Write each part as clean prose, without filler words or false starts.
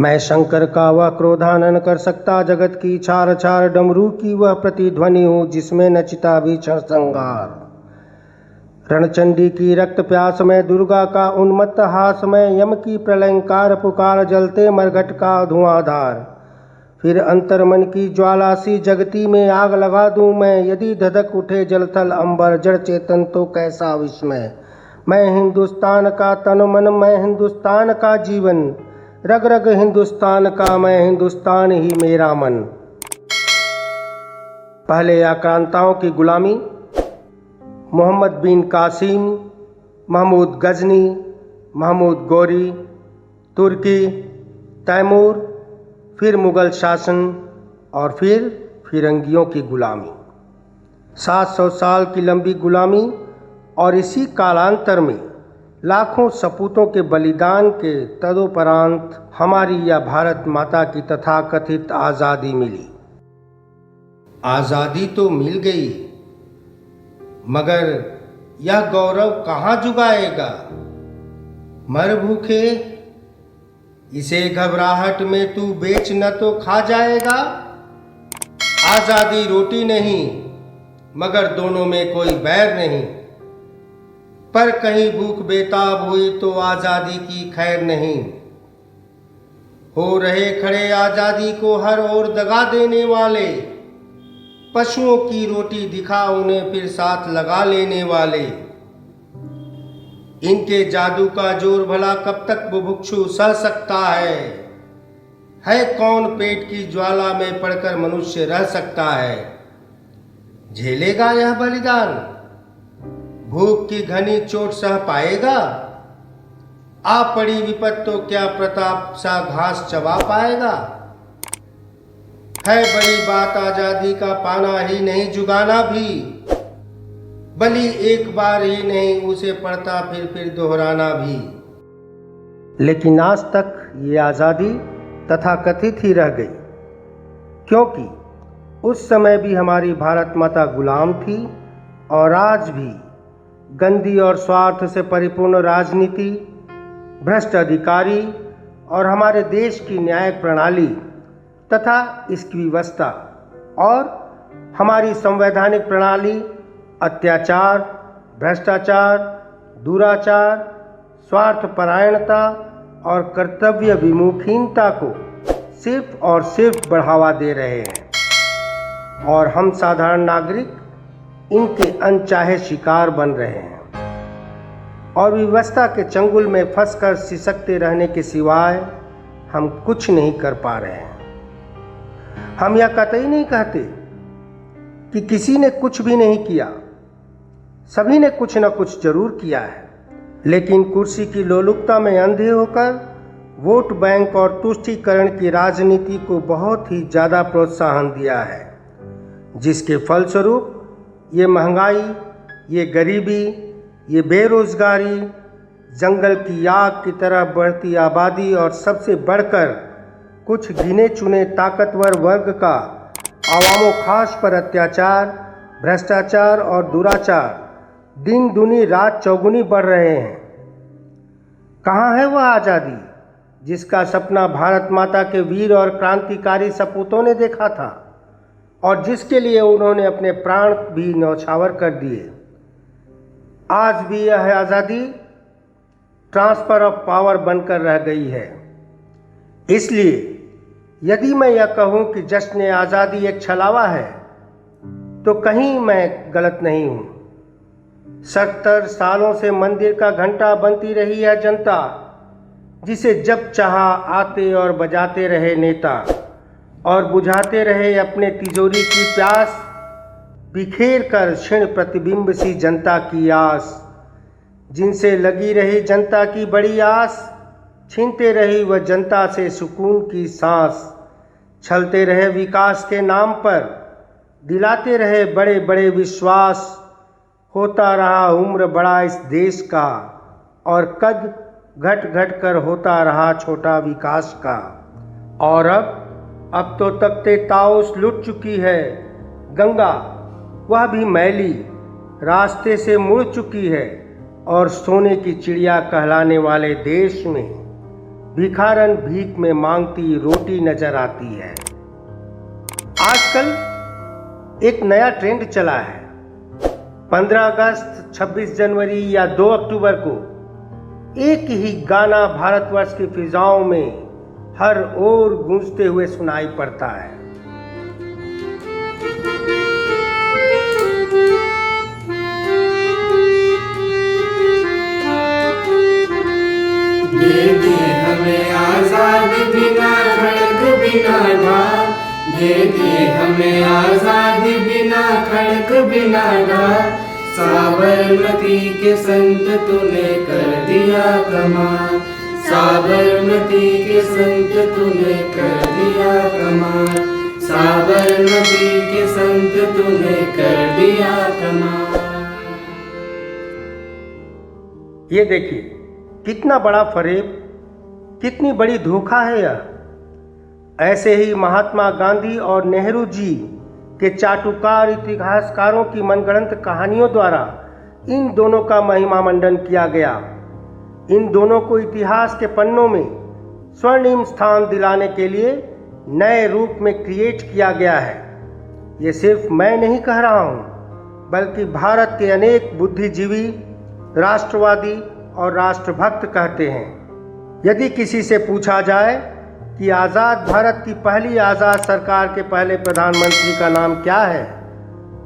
मैं शंकर का वह क्रोधानन कर सकता, जगत की छार छार डमरू की वह प्रतिध्वनि हूँ, जिसमें नचिता भीषण संहार। रणचंडी की रक्त प्यास में, दुर्गा का उन्मत्त हास में, यम की प्रलयंकार पुकार, जलते मरघट का धुआंधार। फिर अंतर्मन की ज्वाला सी जगती में आग लगा दूं मैं, यदि धधक उठे जलथल अंबर, जड़ चेतन तो कैसा विस्मय। मैं हिंदुस्तान का तन मन, मैं हिंदुस्तान का जीवन, रग रग हिंदुस्तान का, मैं हिंदुस्तान ही मेरा मन। पहले आक्रांताओं की गुलामी, मोहम्मद बिन कासिम, महमूद गजनी, महमूद गौरी, तुर्की, तैमूर, फिर मुग़ल शासन और फिर फिरंगियों की गुलामी। 700 साल की लंबी गुलामी और इसी कालांतर में लाखों सपूतों के बलिदान के तदोपरांत हमारी यह भारत माता की तथाकथित आज़ादी मिली। आज़ादी तो मिल गई, मगर यह गौरव कहाँ जुगाएगा। मर भूखे इसे घबराहट में तू बेच न तो खा जाएगा। आज़ादी रोटी नहीं, मगर दोनों में कोई बैर नहीं। पर कहीं भूख बेताब हुई तो आज़ादी की खैर नहीं। हो रहे खड़े आज़ादी को हर ओर दगा देने वाले, पशुओं की रोटी दिखा उन्हें फिर साथ लगा लेने वाले। इनके जादू का जोर भला कब तक बुभुक्षु सह सकता है कौन पेट की ज्वाला में पड़कर मनुष्य रह सकता है। झेलेगा यह बलिदान, भूख की घनी चोट सह पाएगा। आ पड़ी विपत तो क्या प्रताप सा घास चबा पाएगा। है बड़ी बात आजादी का पाना ही नहीं, जुगाना भी बलि एक बार ही नहीं, उसे पड़ता फिर दोहराना भी। लेकिन आज तक ये आज़ादी तथाकथित ही रह गई, क्योंकि उस समय भी हमारी भारत माता गुलाम थी और आज भी गंदी और स्वार्थ से परिपूर्ण राजनीति, भ्रष्ट अधिकारी और हमारे देश की न्यायिक प्रणाली तथा इसकी व्यवस्था और हमारी संवैधानिक प्रणाली अत्याचार, भ्रष्टाचार, दुराचार, स्वार्थपरायणता और कर्तव्य विमुखीनता को सिर्फ और सिर्फ बढ़ावा दे रहे हैं और हम साधारण नागरिक इनके अनचाहे शिकार बन रहे हैं और व्यवस्था के चंगुल में फंसकर सिसकते रहने के सिवाय हम कुछ नहीं कर पा रहे हैं। हम यह कतई नहीं कहते कि किसी ने कुछ भी नहीं किया, सभी ने कुछ न कुछ जरूर किया है, लेकिन कुर्सी की लोलुपता में अंधे होकर वोट बैंक और तुष्टीकरण की राजनीति को बहुत ही ज़्यादा प्रोत्साहन दिया है, जिसके फलस्वरूप ये महंगाई, ये गरीबी, ये बेरोजगारी, जंगल की आग की तरह बढ़ती आबादी और सबसे बढ़कर कुछ गिने चुने ताकतवर वर्ग का आवामो खास पर अत्याचार, भ्रष्टाचार और दुराचार दिन दुनी रात चौगुनी बढ़ रहे हैं। कहाँ है वह आज़ादी जिसका सपना भारत माता के वीर और क्रांतिकारी सपूतों ने देखा था और जिसके लिए उन्होंने अपने प्राण भी न्यौछावर कर दिए। आज भी यह आज़ादी ट्रांसफ़र ऑफ पावर बनकर रह गई है। इसलिए यदि मैं यह कहूँ कि जश्न आज़ादी एक छलावा है, तो कहीं मैं गलत नहीं हूँ। 70 सालों से मंदिर का घंटा बनती रही है जनता, जिसे जब चाहा आते और बजाते रहे नेता और बुझाते रहे अपने तिजोरी की प्यास, बिखेर कर क्षीण प्रतिबिंब सी जनता की आस। जिनसे लगी रही जनता की बड़ी आस, छीनते रही वह जनता से सुकून की सांस। छलते रहे विकास के नाम पर, दिलाते रहे बड़े बड़े विश्वास। होता रहा उम्र बड़ा इस देश का और कद घट घट कर होता रहा छोटा विकास का। और अब तो तख्ते ताउस लुट चुकी है गंगा, वह भी मैली, रास्ते से मुड़ चुकी है और सोने की चिड़िया कहलाने वाले देश में भिखारन भीख में मांगती रोटी नजर आती है। आजकल एक नया ट्रेंड चला है। 15 अगस्त, 26 जनवरी या 2 अक्टूबर को एक ही गाना भारतवर्ष की फिजाओं में हर ओर गूंजते हुए सुनाई पड़ता है। दे दे हमें आजादी बिना खड़ग बिना ढाल, दे दे हमें आजादी बिना खड़ग बिना ढाल। साबरमती के संत तूने कर दिया कमाल, साबरमती के संत तूने कर दिया कमाल, साबरमती के संत तूने कर दिया कमाल। ये देखिए कितना बड़ा फरेब, कितनी बड़ी धोखा है यह। ऐसे ही महात्मा गांधी और नेहरू जी के चाटुकार इतिहासकारों की मनगढ़ंत कहानियों द्वारा इन दोनों का महिमा मंडन किया गया। इन दोनों को इतिहास के पन्नों में स्वर्णिम स्थान दिलाने के लिए नए रूप में क्रिएट किया गया है। ये सिर्फ मैं नहीं कह रहा हूँ, बल्कि भारत के अनेक बुद्धिजीवी, राष्ट्रवादी और राष्ट्रभक्त कहते हैं। यदि किसी से पूछा जाए कि आज़ाद भारत की पहली आज़ाद सरकार के पहले प्रधानमंत्री का नाम क्या है,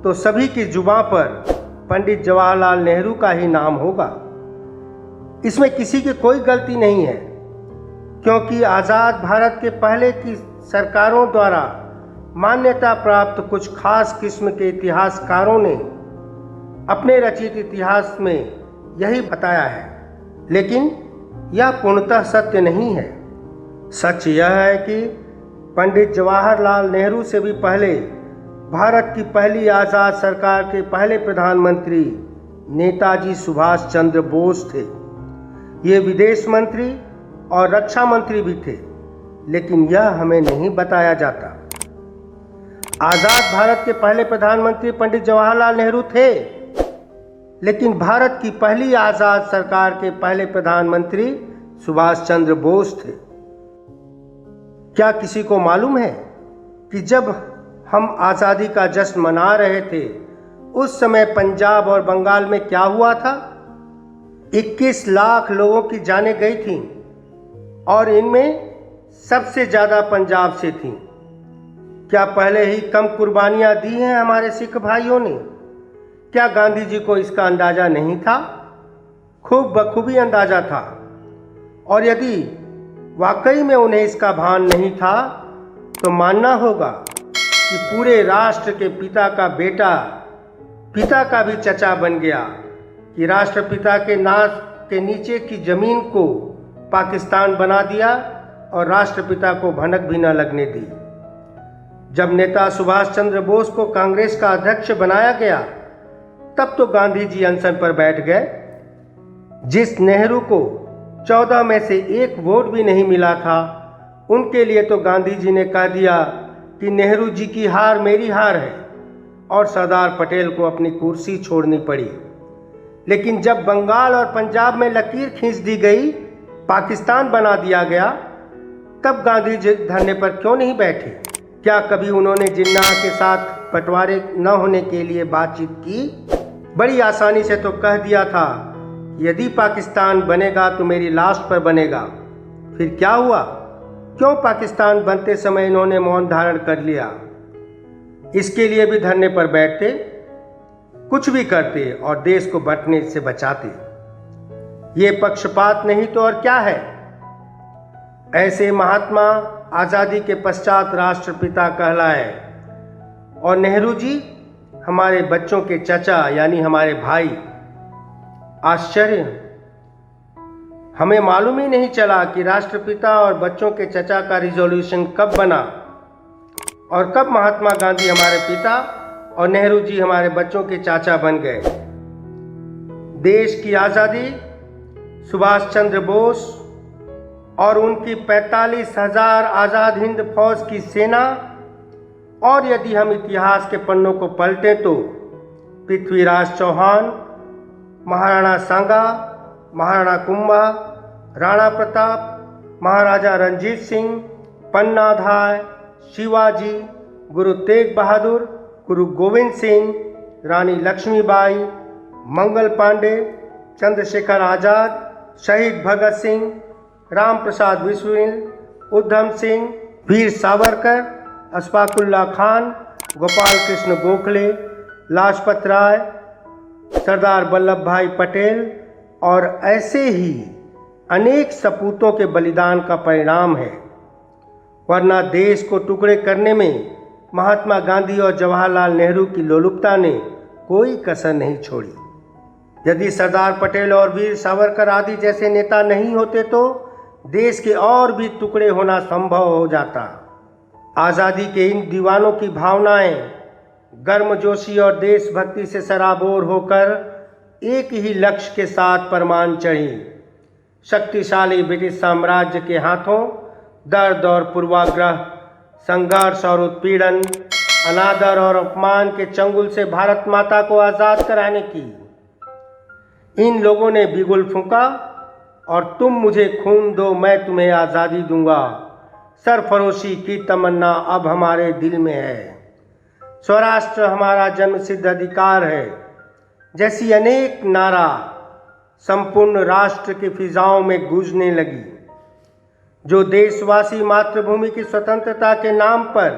तो सभी की जुबां पर पंडित जवाहरलाल नेहरू का ही नाम होगा। इसमें किसी की कोई गलती नहीं है, क्योंकि आज़ाद भारत के पहले की सरकारों द्वारा मान्यता प्राप्त कुछ खास किस्म के इतिहासकारों ने अपने रचित इतिहास में यही बताया है। लेकिन यह पूर्णतः सत्य नहीं है। सच यह है कि पंडित जवाहरलाल नेहरू से भी पहले भारत की पहली आज़ाद सरकार के पहले प्रधानमंत्री नेताजी सुभाष चंद्र बोस थे। ये विदेश मंत्री और रक्षा मंत्री भी थे, लेकिन यह हमें नहीं बताया जाता। आज़ाद भारत के पहले प्रधानमंत्री पंडित जवाहरलाल नेहरू थे, लेकिन भारत की पहली आज़ाद सरकार के पहले प्रधानमंत्री सुभाष चंद्र बोस थे। क्या किसी को मालूम है कि जब हम आज़ादी का जश्न मना रहे थे, उस समय पंजाब और बंगाल में क्या हुआ था? 21 लाख लोगों की जानें गई थीं और इनमें सबसे ज़्यादा पंजाब से थीं। क्या पहले ही कम कुर्बानियाँ दी हैं हमारे सिख भाइयों ने? क्या गांधी जी को इसका अंदाज़ा नहीं था? खूब बखूबी अंदाज़ा था। और यदि वाकई में उन्हें इसका भान नहीं था, तो मानना होगा कि पूरे राष्ट्र के पिता का बेटा पिता का भी चचा बन गया, कि राष्ट्रपिता के नाक के नीचे की ज़मीन को पाकिस्तान बना दिया और राष्ट्रपिता को भनक भी न लगने दी। जब नेता सुभाष चंद्र बोस को कांग्रेस का अध्यक्ष बनाया गया, तब तो गांधी जी अनशन पर बैठ गए। जिस नेहरू को 14 में से 1 वोट भी नहीं मिला था, उनके लिए तो गांधी जी ने कह दिया कि नेहरू जी की हार मेरी हार है, और सरदार पटेल को अपनी कुर्सी छोड़नी पड़ी। लेकिन जब बंगाल और पंजाब में लकीर खींच दी गई, पाकिस्तान बना दिया गया, तब गांधी जी धरने पर क्यों नहीं बैठे? क्या कभी उन्होंने जिन्ना के साथ बंटवारे न होने के लिए बातचीत की? बड़ी आसानी से तो कह दिया था, यदि पाकिस्तान बनेगा तो मेरी लाश पर बनेगा। फिर क्या हुआ? क्यों पाकिस्तान बनते समय इन्होंने मौन धारण कर लिया? इसके लिए भी धरने पर बैठते, कुछ भी करते और देश को बंटने से बचाते। ये पक्षपात नहीं तो और क्या है? ऐसे महात्मा आज़ादी के पश्चात राष्ट्रपिता कहलाए, और नेहरू जी हमारे बच्चों के चचा यानी हमारे भाई। आश्चर्य, हमें मालूम ही नहीं चला कि राष्ट्रपिता और बच्चों के चचा का रिजोल्यूशन कब बना, और कब महात्मा गांधी हमारे पिता और नेहरू जी हमारे बच्चों के चाचा बन गए। देश की आज़ादी, सुभाष चंद्र बोस और उनकी 45,000 आज़ाद हिंद फौज की सेना, और यदि हम इतिहास के पन्नों को पलटें तो पृथ्वीराज चौहान, महाराणा सांगा, महाराणा कुंभा, राणा प्रताप, महाराजा रंजीत सिंह, पन्नाधाय, शिवाजी, गुरु तेग बहादुर, गुरु गोविंद सिंह, रानी लक्ष्मीबाई, मंगल पांडे, चंद्रशेखर आज़ाद, शहीद भगत सिंह, राम प्रसाद बिस्मिल, उधम सिंह, वीर सावरकर, अशफाकुल्ला खान, गोपाल कृष्ण गोखले, लाजपत राय, सरदार वल्लभ भाई पटेल और ऐसे ही अनेक सपूतों के बलिदान का परिणाम है। वरना देश को टुकड़े करने में महात्मा गांधी और जवाहरलाल नेहरू की लोलुपता ने कोई कसर नहीं छोड़ी। यदि सरदार पटेल और वीर सावरकर आदि जैसे नेता नहीं होते तो देश के और भी टुकड़े होना संभव हो जाता। आज़ादी के इन दीवानों की भावनाएं गर्मजोशी और देशभक्ति से सराबोर होकर एक ही लक्ष्य के साथ परमान चढ़ी। शक्तिशाली ब्रिटिश साम्राज्य के हाथों दर्द और पूर्वाग्रह, संघर्ष और उत्पीड़न, अनादर और अपमान के चंगुल से भारत माता को आज़ाद कराने की इन लोगों ने बिगुल फूंका और तुम मुझे खून दो मैं तुम्हें आज़ादी दूंगा, सरफरोशी की तमन्ना अब हमारे दिल में है। स्वराष्ट्र हमारा जन्मसिद्ध अधिकार है जैसी अनेक नारा संपूर्ण राष्ट्र की फिजाओं में गूंजने लगी। जो देशवासी मातृभूमि की स्वतंत्रता के नाम पर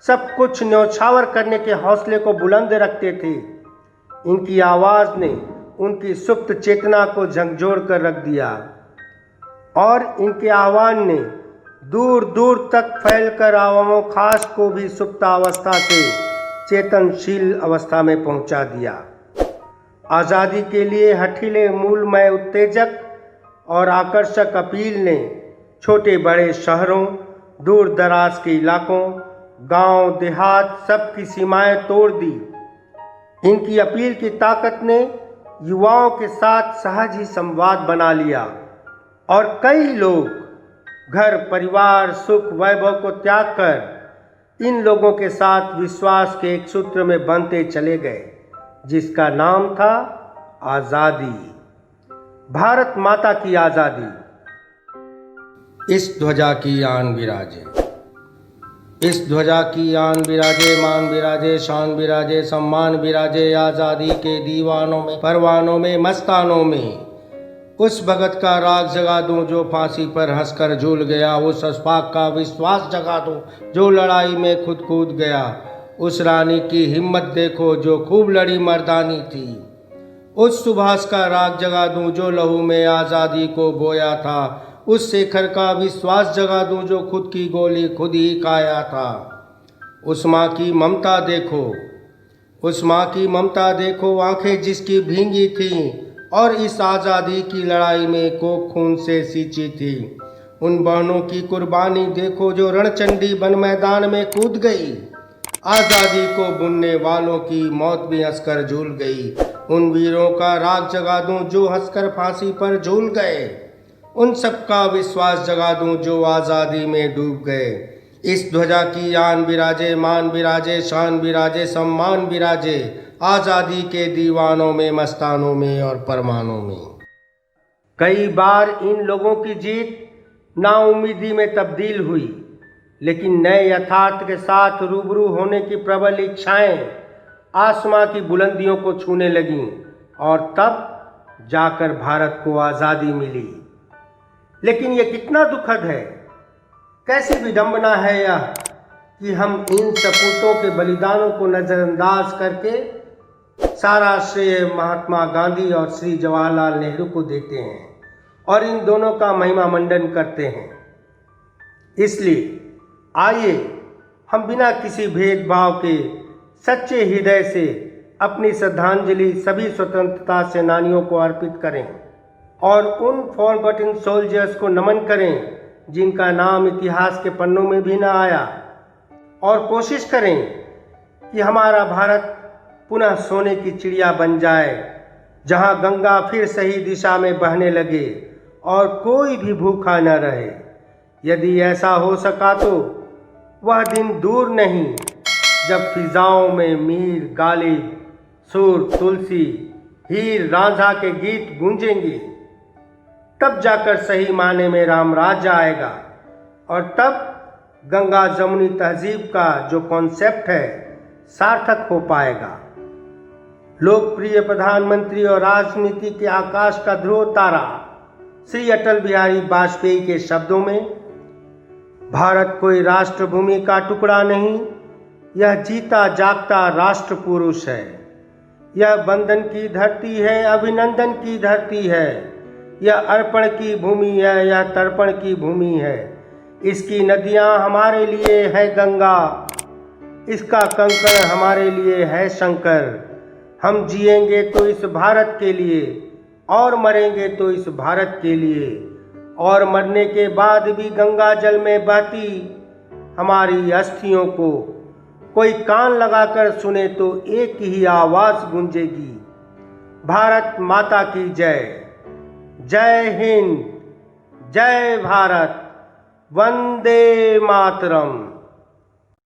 सब कुछ न्यौछावर करने के हौसले को बुलंद रखते थे, इनकी आवाज़ ने उनकी सुप्त चेतना को झकझोर कर रख दिया और इनके आह्वान ने दूर दूर तक फैलकर आवामों खास को भी सुप्तावस्था से चेतनशील अवस्था में पहुंचा दिया। आज़ादी के लिए हठीले मूलमय उत्तेजक और आकर्षक अपील ने छोटे बड़े शहरों, दूर दराज के इलाकों, गांव देहात सब की सीमाएं तोड़ दी। इनकी अपील की ताकत ने युवाओं के साथ सहज ही संवाद बना लिया और कई लोग घर परिवार सुख वैभव को त्याग कर इन लोगों के साथ विश्वास के एक सूत्र में बंधते चले गए जिसका नाम था आज़ादी, भारत माता की आज़ादी। इस ध्वजा की आन विराजे, इस ध्वजा की आन विराजे, मान विराजे, शान विराजे, सम्मान विराजे, आज़ादी के दीवानों में, परवानों में, मस्तानों में। उस भगत का राग जगा दूं जो फांसी पर हंसकर झूल गया, उस अशफाक का विश्वास जगा दूं जो लड़ाई में खुद कूद गया, उस रानी की हिम्मत देखो जो खूब लड़ी मर्दानी थी, उस सुभाष का राग जगा दूं जो लहू में आज़ादी को बोया था, उस शेखर का विश्वास जगा दूं जो खुद की गोली खुद ही खाया था। उस माँ की ममता देखो, उस माँ की ममता देखो, आंखें जिसकी भींगी थीं और इस आज़ादी की लड़ाई में कोख खून से सींची थी। उन बहनों की कुर्बानी देखो जो रणचंडी बन मैदान में कूद गई, आज़ादी को बुनने वालों की मौत भी हंसकर झूल गई। उन वीरों का राग जगा दूं जो हंसकर फांसी पर झूल गए, उन सबका विश्वास जगा दूं जो आज़ादी में डूब गए। इस ध्वजा की आन विराजे, मान विराजे, शान विराजे, सम्मान विराजे, आज़ादी के दीवानों में, मस्तानों में और परमानों में। कई बार इन लोगों की जीत नाउम्मीदी में तब्दील हुई, लेकिन नए यथार्थ के साथ रूबरू होने की प्रबल इच्छाएं आसमां की बुलंदियों को छूने लगीं और तब जाकर भारत को आज़ादी मिली। लेकिन ये कितना दुखद है, कैसी विडंबना है यह कि हम इन सपूतों के बलिदानों को नज़रअंदाज करके सारा श्रेय महात्मा गांधी और श्री जवाहरलाल नेहरू को देते हैं और इन दोनों का महिमा मंडन करते हैं। इसलिए आइए हम बिना किसी भेदभाव के सच्चे हृदय से अपनी श्रद्धांजलि सभी स्वतंत्रता सेनानियों को अर्पित करें और उन फॉरगॉटन सोल्जर्स को नमन करें जिनका नाम इतिहास के पन्नों में भी न आया, और कोशिश करें कि हमारा भारत पुनः सोने की चिड़िया बन जाए, जहां गंगा फिर सही दिशा में बहने लगे और कोई भी भूखा न रहे। यदि ऐसा हो सका तो वह दिन दूर नहीं जब फिजाओं में मीर गालिब, सुर तुलसी, हीर रांझा के गीत गूंजेंगे। तब जाकर सही माने में राम राज्य आएगा और तब गंगा जमुनी तहजीब का जो कॉन्सेप्ट है सार्थक हो पाएगा। लोकप्रिय प्रधानमंत्री और राजनीति के आकाश का ध्रुव तारा श्री अटल बिहारी वाजपेयी के शब्दों में, भारत कोई राष्ट्रभूमि का टुकड़ा नहीं, यह जीता जागता राष्ट्र पुरुष है। यह बंधन की धरती है, अभिनंदन की धरती है। यह अर्पण की भूमि है, यह तर्पण की भूमि है। इसकी नदियाँ हमारे लिए है गंगा, इसका कंकण हमारे लिए है शंकर। हम जिएंगे तो इस भारत के लिए और मरेंगे तो इस भारत के लिए, और मरने के बाद भी गंगा जल में बहती हमारी अस्थियों को कोई कान लगाकर सुने तो एक ही आवाज़ गूंजेगी, भारत माता की जय। जय हिंद, जय भारत, वंदे मातरम।